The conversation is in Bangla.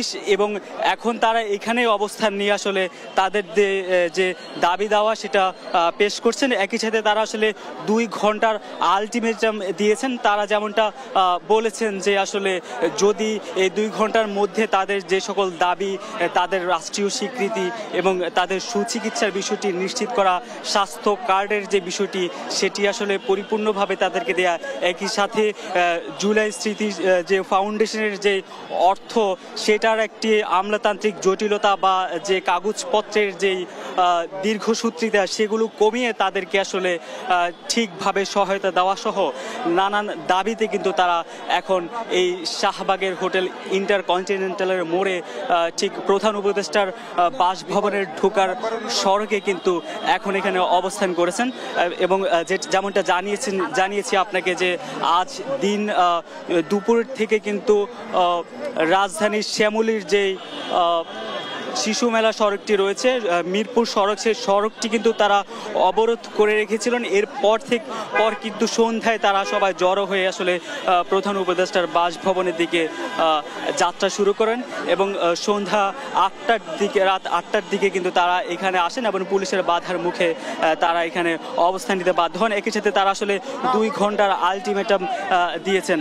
অফিস এবং এখন তারা এখানে অবস্থান নিয়ে আসলে তাদের যে দাবি দেওয়া সেটা পেশ করছেন। একই সাথে তারা আসলে 2 ঘন্টার আলটিমেটাম দিয়েছেন। তারা যেমনটা বলেছেন যে আসলে যদি এই 2 ঘন্টার মধ্যে তাদের যে সকল দাবি, তাদের রাষ্ট্রীয় স্বীকৃতি এবং তাদের সুচিকিৎসার বিষয়টি নিশ্চিত করা, স্বাস্থ্য কার্ডের যে বিষয়টি সেটি আসলে পরিপূর্ণভাবে তাদেরকে দেয়া, একই সাথে জুলাই স্মৃতি যে ফাউন্ডেশনের যে অর্থ সেটার একটি আমলাতান্ত্রিক জটিলতা বা যে কাগজপত্রের যেই দীর্ঘসূত্রিতা সেগুলো কমিয়ে তাদেরকে আসলে ঠিকভাবে সহায়তা দেওয়া সহ নানান দাবিতে কিন্তু তারা এখন এই শাহবাগের হোটেল ইন্টারকন্টিনেন্টালের মোড়ে ঠিক প্রধান উপদেষ্টার বাসভবনের ঢোকার সড়কে কিন্তু এখন এখানে অবস্থান করেছেন। এবং যেমনটা জানিয়েছি আপনাকে যে আজ দিন দুপুরের থেকে কিন্তু রাজধানীর শ্যামলীর যেই শিশু মেলা সড়কটি রয়েছে, মিরপুর সড়ক, সেই সড়কটি কিন্তু তারা অবরোধ করে রেখেছিলেন। এরপর কিন্তু সন্ধ্যায় তারা সবাই জড়ো হয়ে আসলে প্রধান উপদেষ্টার বাসভবনের দিকে যাত্রা শুরু করেন এবং সন্ধ্যা 8টার দিকে, রাত 8টার দিকে কিন্তু তারা এখানে আসেন এবং পুলিশের বাধার মুখে তারা এখানে অবস্থান নিতে বাধ্য হন। একই সাথে তারা আসলে 2 ঘন্টার আলটিমেটাম দিয়েছেন।